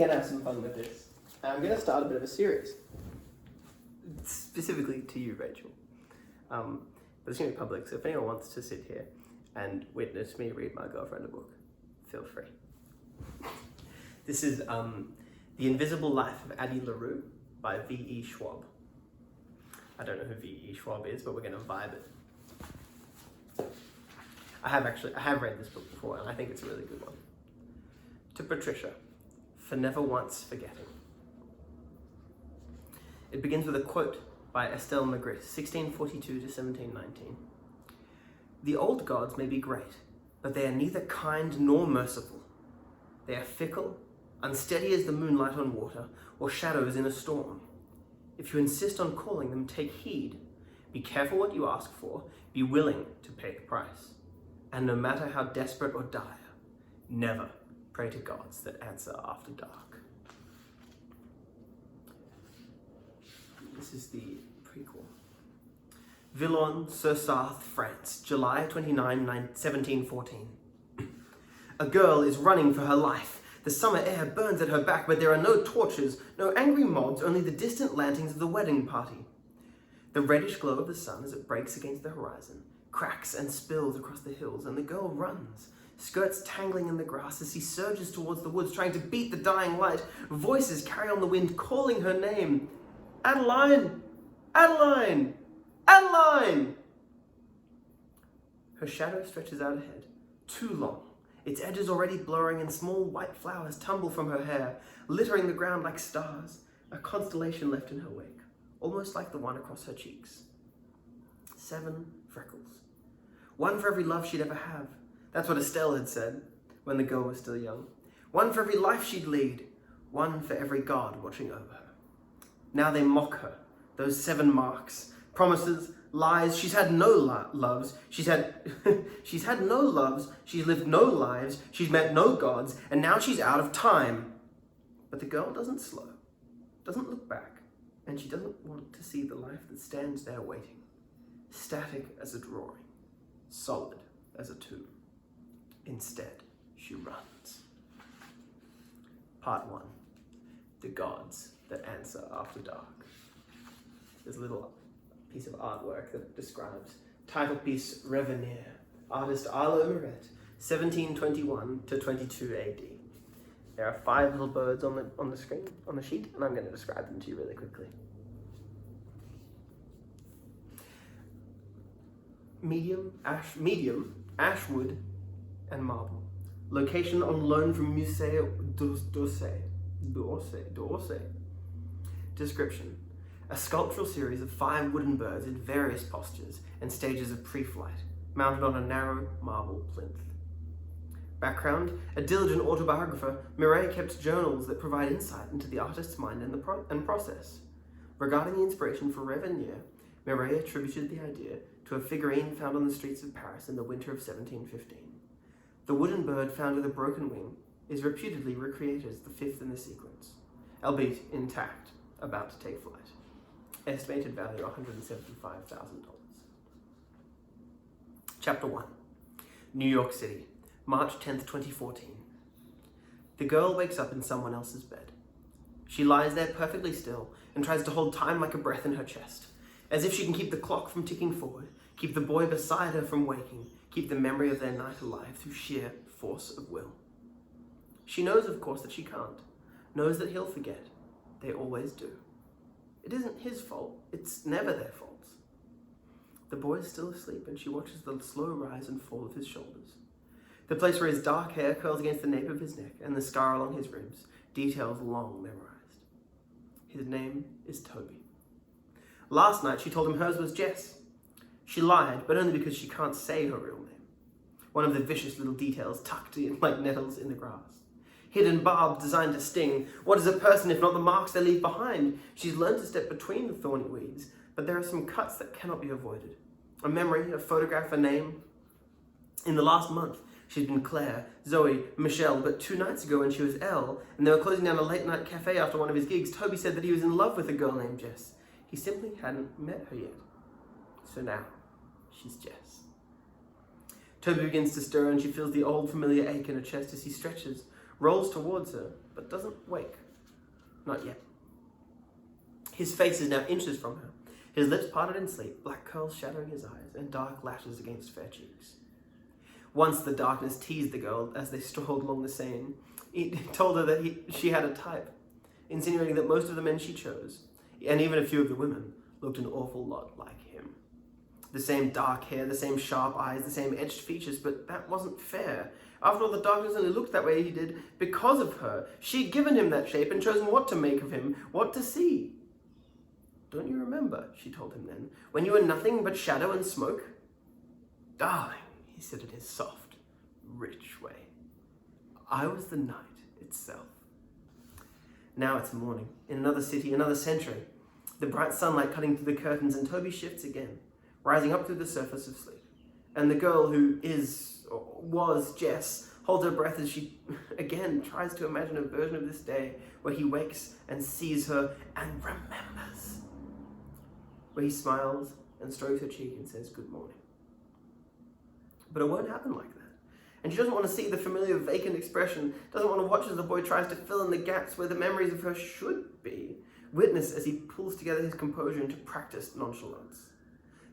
Gonna have some fun with this. I'm gonna start a bit of a series. Specifically to you, Rachel. But it's gonna be public, so if anyone wants to sit here and witness me read my girlfriend a book, feel free. This is The Invisible Life of Addie LaRue by V.E. Schwab. I don't know who V.E. Schwab is, but we're gonna vibe it. I have read this book before, and I think it's a really good one. To Patricia, for never once forgetting. It begins with a quote by Estelle Magritte, 1642 to 1719. The old gods may be great, but they are neither kind nor merciful. They are fickle, unsteady as the moonlight on water, or shadows in a storm. If you insist on calling them, take heed. Be careful what you ask for, be willing to pay the price. And no matter how desperate or dire, never pray to gods that answer after dark. This is the prequel. Villon-sur-Sarthe, France, July 29, 1714. A girl is running for her life. The summer air burns at her back, but there are no torches, no angry mobs, only the distant lanterns of the wedding party. The reddish glow of the sun as it breaks against the horizon cracks and spills across the hills, and the girl runs, skirts tangling in the grass as she surges towards the woods, trying to beat the dying light. Voices carry on the wind, calling her name. Adeline! Adeline! Adeline! Her shadow stretches out ahead, too long, its edges already blurring, and small white flowers tumble from her hair, littering the ground like stars, a constellation left in her wake, almost like the one across her cheeks. 7 freckles. One for every love she'd ever have. That's what Estelle had said when the girl was still young. One for every life she'd lead. One for every god watching over her. Now they mock her, those 7 marks. Promises, lies, she's had no loves. She's had no loves, she's lived no lives, she's met no gods, and now she's out of time. But the girl doesn't slow, doesn't look back, and she doesn't want to see the life that stands there waiting. Static as a drawing, solid as a tomb. Instead, she runs. Part 1. The gods that answer after dark. There's a little piece of artwork that describes title piece Revenir, artist Arlo Moret, 1721 to 22 AD. There are 5 little birds on the screen, on the sheet, and I'm going to describe them to you really quickly. Medium, ashwood, and marble. Location on loan from Musée d'Orsay. Description. A sculptural series of 5 wooden birds in various postures and stages of pre-flight, mounted on a narrow marble plinth. Background. A diligent autobiographer, Miret kept journals that provide insight into the artist's mind and process. Regarding the inspiration for Revenir, Miret attributed the idea to a figurine found on the streets of Paris in the winter of 1715. The wooden bird found with a broken wing is reputedly recreated as the 5th in the sequence, albeit intact, about to take flight. Estimated value $175,000. Chapter 1. New York City, March 10th, 2014. The girl wakes up in someone else's bed. She lies there perfectly still and tries to hold time like a breath in her chest, as if she can keep the clock from ticking forward, keep the boy beside her from waking, keep the memory of their night alive through sheer force of will. She knows, of course, that she can't, knows that he'll forget. They always do. It isn't his fault, it's never their fault. The boy is still asleep, and she watches the slow rise and fall of his shoulders. The place where his dark hair curls against the nape of his neck and the scar along his ribs, details long memorized. His name is Toby. Last night she told him hers was Jess. She lied, but only because she can't say her real name. One of the vicious little details tucked in like nettles in the grass. Hidden barbs designed to sting. What is a person if not the marks they leave behind? She's learned to step between the thorny weeds, but there are some cuts that cannot be avoided. A memory, a photograph, a name. In the last month, she's been Claire, Zoe, Michelle, but 2 nights ago when she was Elle, and they were closing down a late-night cafe after one of his gigs, Toby said that he was in love with a girl named Jess. He simply hadn't met her yet. So now, she's Jess. Toby begins to stir, and she feels the old familiar ache in her chest as he stretches, rolls towards her, but doesn't wake. Not yet. His face is now inches from her. His lips parted in sleep, black curls shadowing his eyes, and dark lashes against fair cheeks. Once the darkness teased the girl as they strolled along the Seine. It told her that she had a type, insinuating that most of the men she chose, and even a few of the women, looked an awful lot like him. The same dark hair, the same sharp eyes, the same edged features, but that wasn't fair. After all, the darkness only looked that way he did because of her. She'd given him that shape and chosen what to make of him, what to see. Don't you remember, she told him then, when you were nothing but shadow and smoke? Darling, he said in his soft, rich way, I was the night itself. Now it's morning, in another city, another century. The bright sunlight cutting through the curtains, and Toby shifts again, rising up through the surface of sleep. And the girl who was Jess holds her breath as she again tries to imagine a version of this day where he wakes and sees her and remembers. Where he smiles and strokes her cheek and says good morning. But it won't happen like that. And she doesn't want to see the familiar vacant expression, doesn't want to watch as the boy tries to fill in the gaps where the memories of her should be. Witness as he pulls together his composure into practiced nonchalance.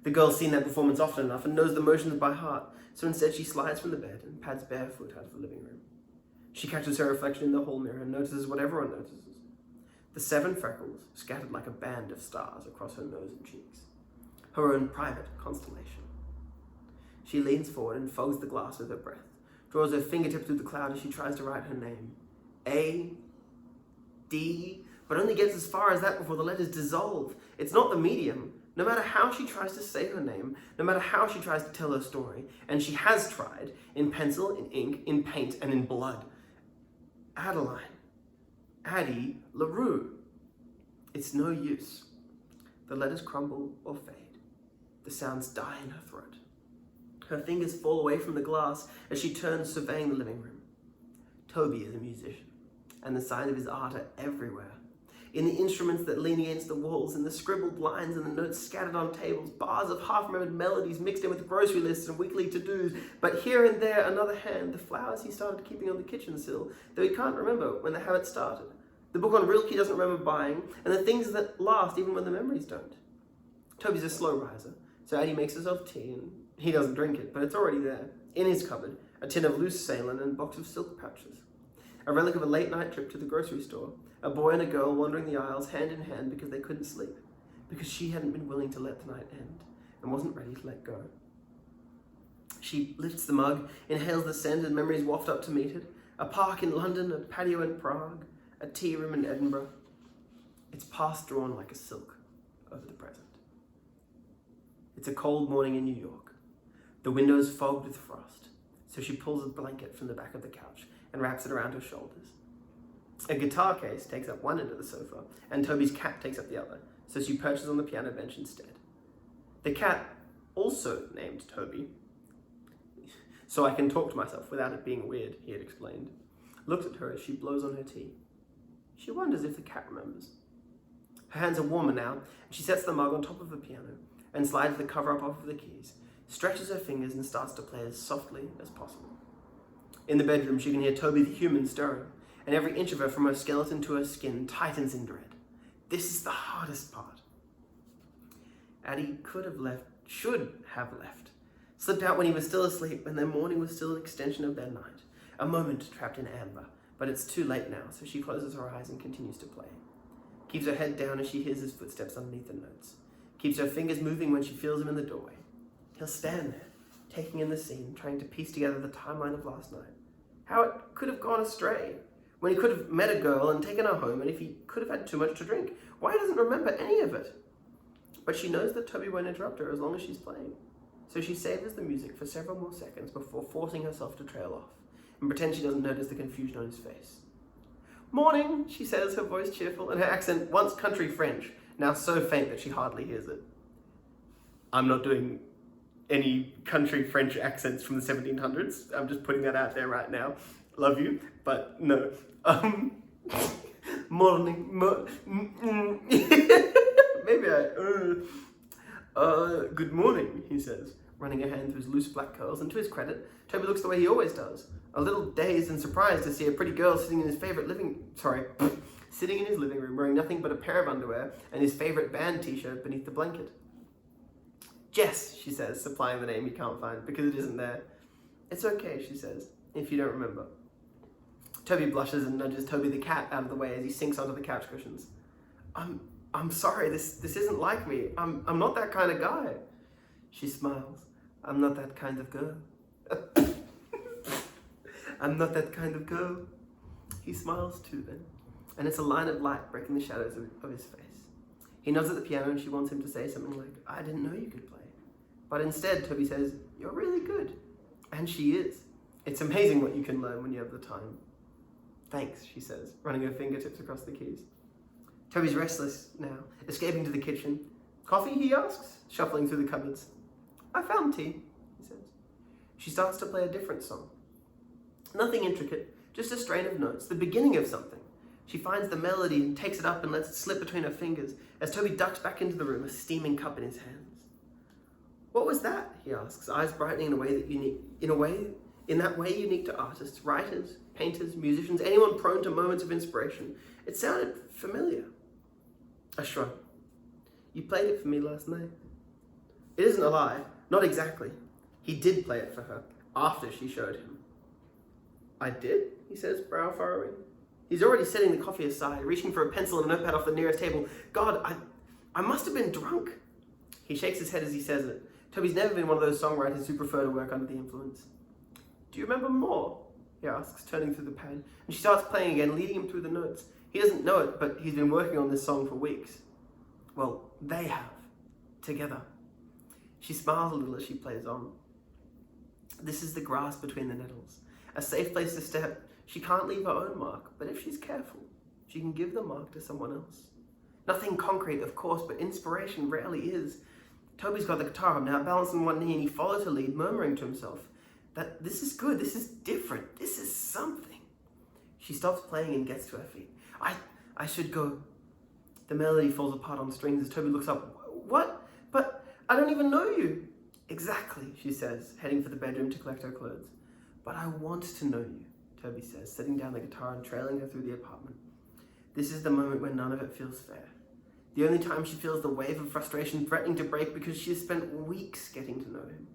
The girl's seen that performance often enough and knows the motions by heart, so instead she slides from the bed and pads barefoot out of the living room. She catches her reflection in the hall mirror and notices what everyone notices. The 7 freckles scattered like a band of stars across her nose and cheeks. Her own private constellation. She leans forward and folds the glass with her breath, draws her fingertip through the cloud as she tries to write her name. A, D, but only gets as far as that before the letters dissolve. It's not the medium. No matter how she tries to say her name, no matter how she tries to tell her story, and she has tried, in pencil, in ink, in paint, and in blood. Adeline. Addie LaRue. It's no use. The letters crumble or fade. The sounds die in her throat. Her fingers fall away from the glass as she turns, surveying the living room. Toby is a musician, and the signs of his art are everywhere. In the instruments that lean against the walls, in the scribbled lines and the notes scattered on tables, bars of half-remembered melodies mixed in with grocery lists and weekly to-dos, but here and there another hand, the flowers he started keeping on the kitchen sill, though he can't remember when the habit started, the book on Rilke he doesn't remember buying, and the things that last even when the memories don't. Toby's a slow riser, so Addie makes herself tea, and he doesn't drink it, but it's already there, in his cupboard, a tin of loose saline and a box of silk pouches. A relic of a late-night trip to the grocery store, a boy and a girl wandering the aisles hand in hand because they couldn't sleep, because she hadn't been willing to let the night end and wasn't ready to let go. She lifts the mug, inhales the scent, and memories waft up to meet it. A park in London, a patio in Prague, a tea room in Edinburgh. It's past drawn like a silk over the present. It's a cold morning in New York. The window's fogged with frost, so she pulls a blanket from the back of the couch and wraps it around her shoulders. A guitar case takes up one end of the sofa, and Toby's cat takes up the other, so she perches on the piano bench instead. The cat, also named Toby, so I can talk to myself without it being weird, he had explained, looks at her as she blows on her tea. She wonders if the cat remembers. Her hands are warmer now, and she sets the mug on top of the piano and slides the cover up off of the keys, stretches her fingers and starts to play as softly as possible. In the bedroom, she can hear Toby the human stirring, and every inch of her, from her skeleton to her skin, tightens in dread. This is the hardest part. Addie should have left, slipped out when he was still asleep, and their morning was still an extension of their night, a moment trapped in amber. But it's too late now, so she closes her eyes and continues to play. Keeps her head down as she hears his footsteps underneath the notes. Keeps her fingers moving when she feels him in the doorway. He'll stand there, taking in the scene, trying to piece together the timeline of last night. How it could have gone astray, when he could have met a girl and taken her home, and if he could have had too much to drink. Why he doesn't remember any of it? But she knows that Toby won't interrupt her as long as she's playing. So she savors the music for several more seconds before forcing herself to trail off, and pretend she doesn't notice the confusion on his face. "Morning," she says, her voice cheerful, and her accent, once country French, now so faint that she hardly hears it. I'm not doing any country French accents from the 1700s. I'm just putting that out there right now. Love you, but no. Morning. Maybe good morning, he says, running her hand through his loose black curls, and to his credit, Toby looks the way he always does, a little dazed and surprised to see a pretty girl sitting in his living room wearing nothing but a pair of underwear and his favourite band t-shirt beneath the blanket. Jess, she says, supplying the name he can't find because it isn't there. It's okay, she says, if you don't remember. Toby blushes and nudges Toby the cat out of the way as he sinks onto the couch cushions. I'm sorry, this isn't like me. I'm not that kind of guy. She smiles. I'm not that kind of girl. I'm not that kind of girl. He smiles too then, and it's a line of light breaking the shadows of his face. He nods at the piano and she wants him to say something like, I didn't know you could play. But instead, Toby says, you're really good. And she is. It's amazing what you can learn when you have the time. Thanks, she says, running her fingertips across the keys. Toby's restless now, escaping to the kitchen. Coffee, he asks, shuffling through the cupboards. I found tea, he says. She starts to play a different song. Nothing intricate, just a strain of notes, the beginning of something. She finds the melody and takes it up and lets it slip between her fingers as Toby ducks back into the room, a steaming cup in his hands. What was that? He asks, eyes brightening in that way unique to artists, writers, painters, musicians, anyone prone to moments of inspiration. It sounded familiar. A shrug. You played it for me last night. It isn't a lie, not exactly. He did play it for her, after she showed him. I did, he says, brow furrowing. He's already setting the coffee aside, reaching for a pencil and a notepad off the nearest table. God, I must have been drunk. He shakes his head as he says it. Toby's never been one of those songwriters who prefer to work under the influence. Do you remember more? He asks, turning through the pad. And she starts playing again, leading him through the notes. He doesn't know it, but he's been working on this song for weeks. Well, they have. Together. She smiles a little as she plays on. This is the grass between the nettles. A safe place to step. She can't leave her own mark, but if she's careful, she can give the mark to someone else. Nothing concrete, of course, but inspiration rarely is. Toby's got the guitar up now, balanced on one knee, and he follows her lead, murmuring to himself that this is good, this is different, this is something. She stops playing and gets to her feet. I should go. The melody falls apart on strings as Toby looks up. What? But I don't even know you. Exactly, she says, heading for the bedroom to collect her clothes. But I want to know you, Toby says, setting down the guitar and trailing her through the apartment. This is the moment when none of it feels fair. The only time she feels the wave of frustration threatening to break because she has spent weeks getting to know him,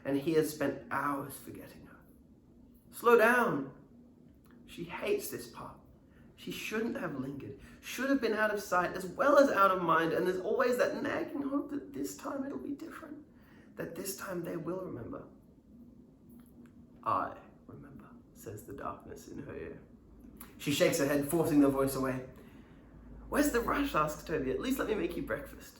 and he has spent hours forgetting her. Slow down! She hates this part. She shouldn't have lingered, should have been out of sight as well as out of mind, and there's always that nagging hope that this time it'll be different, that this time they will remember. I remember, says the darkness in her ear. She shakes her head, forcing the voice away. Where's the rush? Asks Toby. At least let me make you breakfast.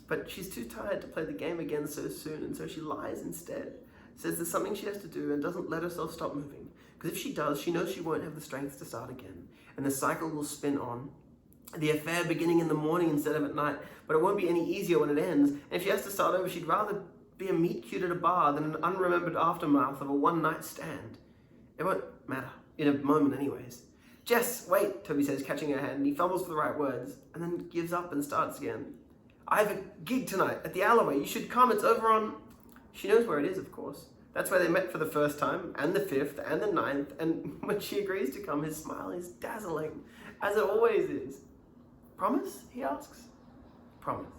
But she's too tired to play the game again so soon, and so she lies instead, says there's something she has to do and doesn't let herself stop moving. Because if she does, she knows she won't have the strength to start again, and the cycle will spin on. The affair beginning in the morning instead of at night, but it won't be any easier when it ends, and if she has to start over, she'd rather be a meet cute at a bar than an unremembered aftermath of a one-night stand. It won't matter, in a moment anyways. Jess, wait, Toby says, catching her hand, and he fumbles for the right words, and then gives up and starts again. I have a gig tonight at the Alleyway. You should come. It's over on... She knows where it is, of course. That's where they met for the first time, and the 5th, and the 9th, and when she agrees to come, his smile is dazzling, as it always is. Promise? He asks. Promise.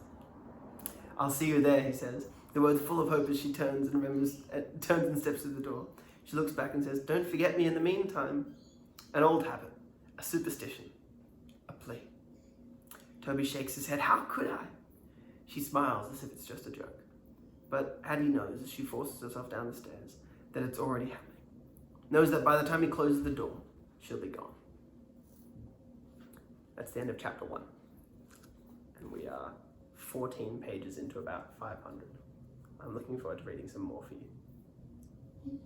I'll see you there, he says, the words full of hope as she turns and steps to the door. She looks back and says, don't forget me in the meantime. An old habit, a superstition, a plea. Toby shakes his head. How could I? She smiles as if it's just a joke. But Addie knows as she forces herself down the stairs that it's already happening. Knows that by the time he closes the door, she'll be gone. That's the end of chapter 1. And we are 14 pages into about 500. I'm looking forward to reading some more for you.